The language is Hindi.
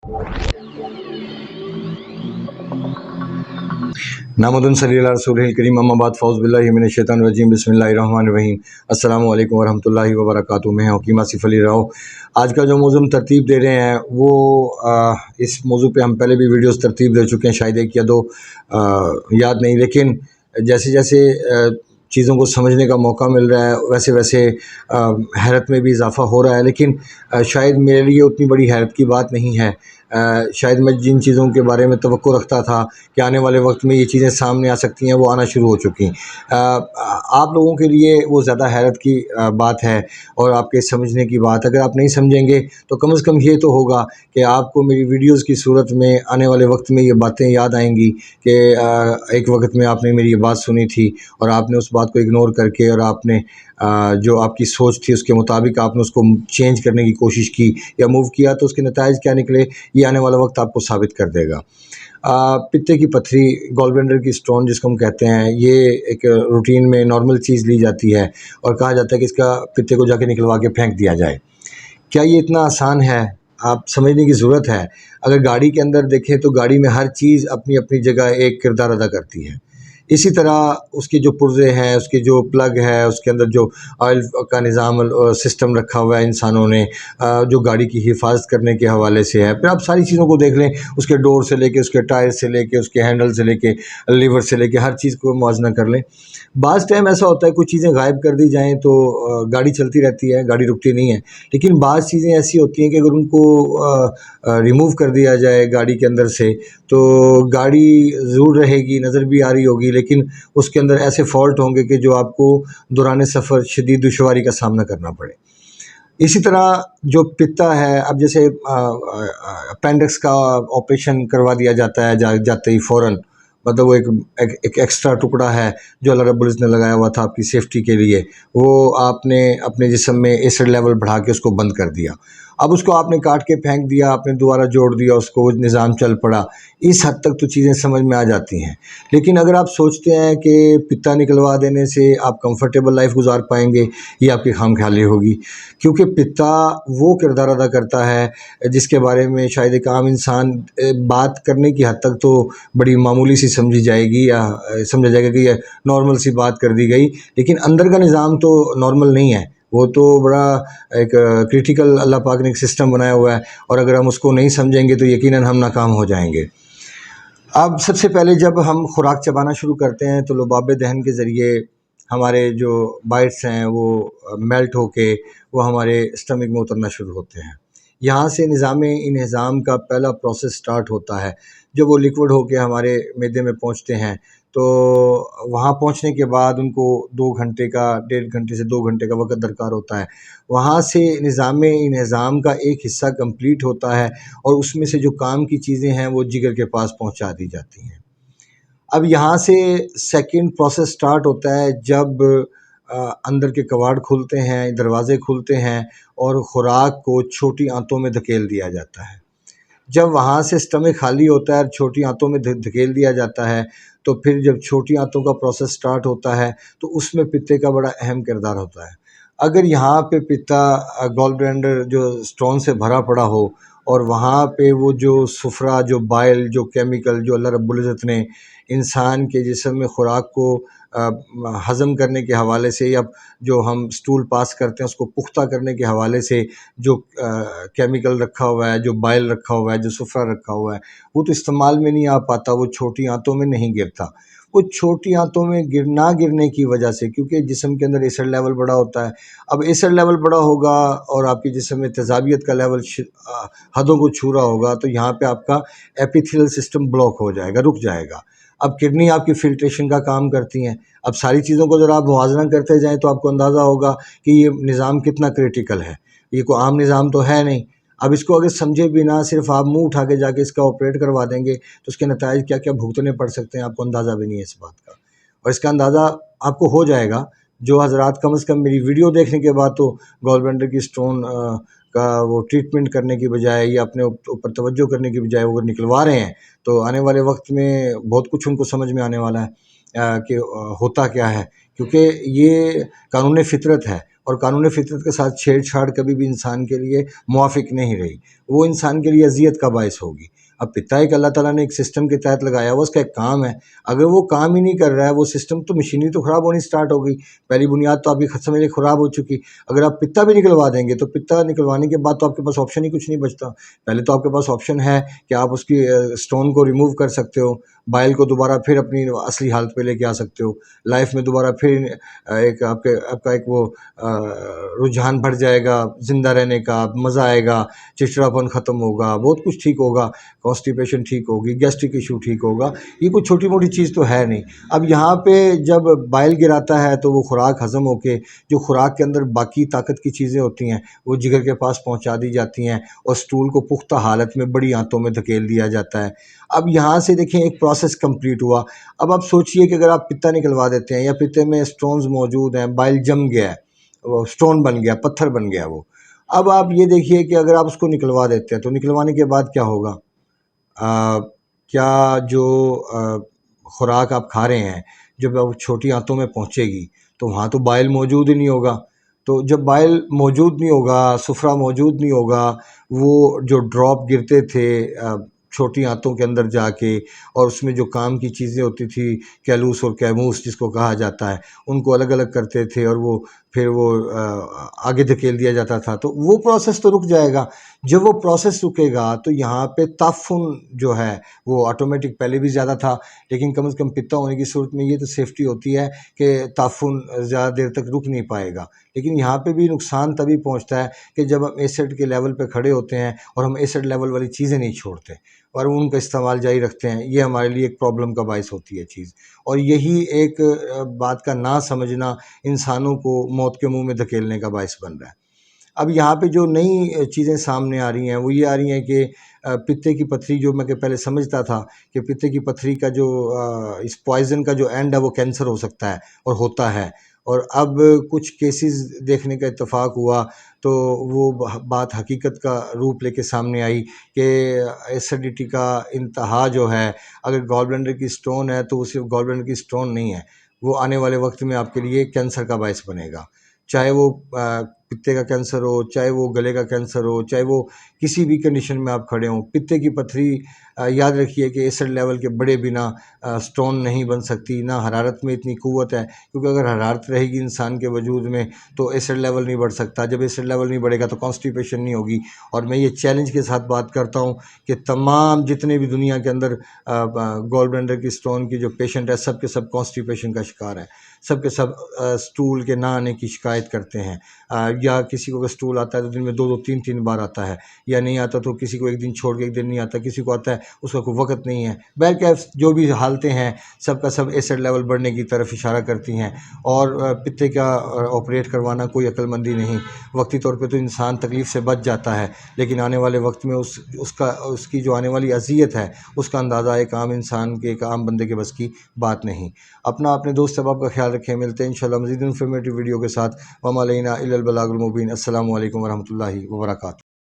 नामुदन सल्लल्लाहु अलैहि रसूलिल करीम अम्मा बाद फ़ौज़ बिल्लाहि मिनश शैतानिर रजीम बिस्मिल्लाहिर्रहमानिर रहीम अस्सलामु अलैकुम वरहमतुल्लाहि वबरकातुहू। मैं हकीम आसिफ़ अली राव। आज का जो मौज़ू हम तरतीब दे रहे हैं वो इस मौज़ू पे हम पहले भी वीडियोस तरतीब दे चुके हैं, शायद एक या दो याद नहीं, लेकिन जैसे जैसे चीज़ों को समझने का मौका मिल रहा है वैसे वैसे हैरत में भी इजाफ़ा हो रहा है। लेकिन शायद मेरे लिए उतनी बड़ी हैरत की बात नहीं है। शायद मैं जिन चीज़ों के बारे में तवक्को रखता था कि आने वाले वक्त में ये चीज़ें सामने आ सकती हैं, वो आना शुरू हो चुकी। आप लोगों के लिए वो ज़्यादा हैरत की बात है और आपके समझने की बात। अगर आप नहीं समझेंगे तो कम से कम ये तो होगा कि आपको मेरी वीडियोस की सूरत में आने वाले वक्त में ये बातें याद आएंगी कि एक वक्त में आपने मेरी ये बात सुनी थी और आपने उस बात को इग्नोर करके और आपने जो आपकी सोच थी उसके मुताबिक आपने उसको चेंज करने की कोशिश की या मूव किया, तो उसके नताइज क्या निकले ये आने वाला वक्त आपको साबित कर देगा। पित्ते की पथरी, गॉलब्लैडर की स्टोन जिसको हम कहते हैं, ये एक रूटीन में नॉर्मल चीज़ ली जाती है और कहा जाता है कि इसका पित्ते को जाके निकलवा के फेंक दिया जाए। क्या ये इतना आसान है? आप समझने की ज़रूरत है। अगर गाड़ी के अंदर देखें तो गाड़ी में हर चीज़ अपनी अपनी जगह एक किरदार अदा करती है। इसी तरह उसके जो पुर्ज़े हैं, उसके जो प्लग है, उसके अंदर जो ऑयल का निज़ाम सिस्टम रखा हुआ है इंसानों ने, जो गाड़ी की हिफाजत करने के हवाले से है। फिर आप सारी चीज़ों को देख लें, उसके डोर से लेके, उसके टायर से लेके, उसके हैंडल से लेके, लीवर से लेके, हर चीज़ को मुआवजा कर लें। बाज़ टाइम ऐसा होता है कुछ चीज़ें गायब कर दी जाएँ तो गाड़ी चलती रहती है, गाड़ी रुकती नहीं है। लेकिन बाज़ चीज़ें ऐसी होती हैं कि अगर उनको रिमूव कर दिया जाए गाड़ी के अंदर से तो गाड़ी ज़रूर रहेगी, नज़र भी आ रही होगी, लेकिन उसके अंदर ऐसे फ़ॉल्ट होंगे कि जो आपको दौरान सफ़र शदीद दुश्वारी का सामना करना पड़े। इसी तरह जो पित्ता है, अब जैसे अपेंडिक्स का ऑपरेशन करवा दिया जाता है जाते ही फ़ौरन, मतलब वो एक एक्स्ट्रा टुकड़ा है जो अल्लाह रब्बुल इज़्ज़त ने लगाया हुआ था आपकी सेफ्टी के लिए, वो आपने अपने जिस्म में एसिड लेवल बढ़ा के उसको बंद कर दिया। अब उसको आपने काट के फेंक दिया, आपने दोबारा जोड़ दिया उसको, वो निज़ाम चल पड़ा। इस हद तक तो चीज़ें समझ में आ जाती हैं। लेकिन अगर आप सोचते हैं कि पित्ता निकलवा देने से आप कंफर्टेबल लाइफ गुजार पाएंगे, ये आपकी खामख्याली होगी, क्योंकि पित्ता वो किरदार अदा करता है जिसके बारे में शायद एक आम इंसान बात करने की हद तक तो बड़ी मामूली सी समझी जाएगी या समझा जाएगा कि ये नॉर्मल सी बात कर दी गई, लेकिन अंदर का निज़ाम तो नॉर्मल नहीं है। वो तो बड़ा एक क्रिटिकल अल्लाह पाक ने एक सिस्टम बनाया हुआ है और अगर हम उसको नहीं समझेंगे तो यकीनन हम नाकाम हो जाएंगे। अब सबसे पहले जब हम खुराक चबाना शुरू करते हैं तो लुबाब दहन के ज़रिए हमारे जो बाइट्स हैं वो मेल्ट होके वो हमारे स्टमक में उतरना शुरू होते हैं। यहाँ से निज़ाम इंहज़ाम का पहला प्रोसेस स्टार्ट होता है। जब वो लिक्विड होके हमारे मैदे में पहुँचते हैं तो वहाँ पहुँचने के बाद उनको 2 घंटे का, 1.5 घंटे से 2 घंटे का वक़्त दरकार होता है। वहाँ से निज़ाम इंहज़ाम का एक हिस्सा कंप्लीट होता है और उसमें से जो काम की चीज़ें हैं वो जिगर के पास पहुँचा दी जाती हैं। अब यहाँ से सेकंड प्रोसेस स्टार्ट होता है जब अंदर के कवाड़ खुलते हैं, दरवाज़े खुलते हैं और ख़ुराक को छोटी आंतों में धकेल दिया जाता है। जब वहाँ से स्टमक खाली होता है और छोटी आंतों में धकेल दिया जाता है, तो फिर जब छोटी आंतों का प्रोसेस स्टार्ट होता है तो उसमें पित्ते का बड़ा अहम किरदार होता है। अगर यहाँ पे पित्ता गॉलब्लैडर जो स्टोन से भरा पड़ा हो और वहाँ पे वो जो सुफ़रा, जो बाइल, जो केमिकल जो अल्लाह रब्बुल इज़्ज़त ने इंसान के जिस्म में ख़ुराक को हज़म करने के हवाले से या जो हम स्टूल पास करते हैं उसको पुख्ता करने के हवाले से जो केमिकल रखा हुआ है, जो बाइल रखा हुआ है, जो सुफ़रा रखा हुआ है, वो तो इस्तेमाल में नहीं आ पाता, वो छोटी आंतों में नहीं गिरता। वो छोटी आंतों में ना गिरने की वजह से, क्योंकि जिस्म के अंदर एसिड लेवल बड़ा होता है। अब एसिड लेवल बड़ा होगा और आपके जिस्म में तेज़ाबियत का लेवल हदों को छू रहा होगा तो यहाँ पे आपका एपिथेलियल सिस्टम ब्लॉक हो जाएगा, रुक जाएगा। अब किडनी आपकी फ़िल्ट्रेशन का काम करती हैं। अब सारी चीज़ों को ज़रा आप मुवाज़ना करते जाएँ तो आपको अंदाज़ा होगा कि ये निज़ाम कितना क्रिटिकल है। ये कोई आम निज़ाम तो है नहीं। अब इसको अगर समझे बिना सिर्फ आप मुँह उठा के जाके इसका ऑपरेट करवा देंगे तो उसके नताइज क्या-क्या भुगतने पड़ सकते हैं, आपको अंदाज़ा भी नहीं है इस बात का। और इसका अंदाज़ा आपको हो जाएगा जो हज़रात कम से कम मेरी वीडियो देखने के बाद तो गॉलब्लैडर की स्टोन का वो ट्रीटमेंट करने की बजाय या अपने ऊपर तवज्जो करने की बजाय वो निकलवा रहे हैं, तो आने वाले वक्त में बहुत कुछ उनको समझ में आने वाला है कि होता क्या है, क्योंकि ये कानून फितरत है। और कानून फितरत के साथ छेड़छाड़ कभी भी इंसान के लिए मुआफ़िक नहीं रही, वो इंसान के लिए अजियत का बायस होगी। अब पिता एक अल्लाह ताला ने एक सिस्टम के तहत लगाया हुआ, उसका एक काम है, अगर वो काम ही नहीं कर रहा है वो सिस्टम, तो मशीनरी तो ख़राब होनी स्टार्ट हो गई। पहली बुनियाद तो आपकी समझ ख़राब हो चुकी। अगर आप पिता भी निकलवा देंगे तो पिता निकलवाने के बाद तो आपके पास ऑप्शन ही कुछ नहीं बचता। पहले तो आपके पास ऑप्शन है कि आप उसकी स्टोन को रिमूव कर सकते हो, बाइल को दोबारा फिर अपनी असली हालत पे लेके आ सकते हो, लाइफ में दोबारा फिर एक आपका एक वो रुझान बढ़ जाएगा ज़िंदा रहने का, मज़ा आएगा, चिड़चिड़ापन ख़त्म होगा, बहुत कुछ ठीक होगा, कॉन्स्टिपेशन ठीक होगी, गैस्ट्रिक इशू ठीक होगा। ये कोई छोटी मोटी चीज़ तो है नहीं। अब यहाँ पे जब बाइल गिराता है तो वो खुराक हज़म होके जो खुराक के अंदर बाकी ताकत की चीज़ें होती हैं वो जिगर के पास पहुँचा दी जाती हैं और स्टूल को पुख्ता हालत में बड़ी आंतों में धकेल दिया जाता है। अब यहाँ से देखें एक प्रोसेस कंप्लीट हुआ। अब आप सोचिए कि अगर आप पित्ता निकलवा देते हैं या पित्ते में स्टोन्स मौजूद हैं, बाइल जम गया है, वो स्टोन बन गया, पत्थर बन गया वो। अब आप ये देखिए कि अगर आप उसको निकलवा देते हैं तो निकलवाने के बाद क्या होगा? क्या जो खुराक आप खा रहे हैं जब वो छोटी आंतों में पहुँचेगी तो वहाँ तो बाइल मौजूद ही नहीं होगा। तो जब बाइल मौजूद नहीं होगा, सुफ़रा मौजूद नहीं होगा, वो जो ड्रॉप गिरते थे छोटी आंतों के अंदर जाके, और उसमें जो काम की चीज़ें होती थी, कैलूस और कैमूस जिसको कहा जाता है, उनको अलग अलग करते थे और वो फिर वो आगे धकेल दिया जाता था, तो वो प्रोसेस तो रुक जाएगा। जब वो प्रोसेस रुकेगा तो यहाँ पे ताफ़ुन जो है वो ऑटोमेटिक पहले भी ज़्यादा था, लेकिन कम से कम पित्ता होने की सूरत में ये तो सेफ्टी होती है कि ताफ़ुन ज़्यादा देर तक रुक नहीं पाएगा। लेकिन यहाँ पे भी नुकसान तभी पहुँचता है कि जब हम एसिड के लेवल पे खड़े होते हैं और हम एसिड लेवल वाली चीज़ें नहीं छोड़ते और उनका इस्तेमाल जारी रखते हैं, ये हमारे लिए एक प्रॉब्लम का बायस होती है चीज़। और यही एक बात का ना समझना इंसानों को मौत के मुँह में धकेलने का बायस बन रहा है। अब यहाँ पे जो नई चीज़ें सामने आ रही हैं वो ये आ रही हैं कि पित्ते की पथरी, जो मैं कि पहले समझता था कि पित्ते की पथरी का जो इस पॉइज़न का जो एंड है वो कैंसर हो सकता है और होता है, और अब कुछ केसेस देखने का इत्तेफाक हुआ तो वो बात हकीकत का रूप लेके सामने आई कि एसिडिटी का इंतहा जो है, अगर गॉल ब्लैडर की स्टोन है तो वो सिर्फ गॉल ब्लैडर की स्टोन नहीं है, वो आने वाले वक्त में आपके लिए कैंसर का बायस बनेगा। चाहे वो पित्ते का कैंसर हो, चाहे वो गले का कैंसर हो, चाहे वो किसी भी कंडीशन में आप खड़े हों, पित्ते की पथरी याद रखिए कि एसिड लेवल के बढ़े बिना स्टोन नहीं बन सकती। ना हरारत में इतनी क़ुव्वत है, क्योंकि अगर हरारत रहेगी इंसान के वजूद में तो एसिड लेवल नहीं बढ़ सकता। जब एसिड लेवल नहीं बढ़ेगा तो कॉन्स्टिपेशन नहीं होगी। और मैं ये चैलेंज के साथ बात करता हूँ कि तमाम जितने भी दुनिया के अंदर गॉल ब्लैडर की स्टोन की जो पेशेंट है, सब के सब कॉन्स्टिपेशन का शिकार है, सब के सब स्टूल के ना आने की शिकायत करते हैं, या किसी को अगर स्टूल आता है तो दिन में 2-2 3-3 बार आता है, या नहीं आता तो किसी को एक दिन छोड़ के एक दिन नहीं आता, किसी को आता है उसका कोई वक़्त नहीं है। बहरकैफ़ जो भी हालतें हैं सब का सब एसिड लेवल बढ़ने की तरफ इशारा करती हैं। और पित्ते का ऑपरेट करवाना कोई अक्लमंदी नहीं। वक्ती तौर पे तो इंसान तकलीफ़ से बच जाता है, लेकिन आने वाले वक्त में उसकी जो आने वाली अज़ियत है उसका अंदाज़ा एक आम इंसान के, एक आम बंदे के बस की बात नहीं। अपने दोस्त अहबाब का ख्याल रखें। मिलते हैं इंशाअल्लाह मज़ीद इन्फॉर्मेटिव वीडियो के साथ। वमा अलैना इल्लल बलागुल मुबीन। अस्सलामु अलैकुम वरहमतुल्लाहि वबरकातुहू।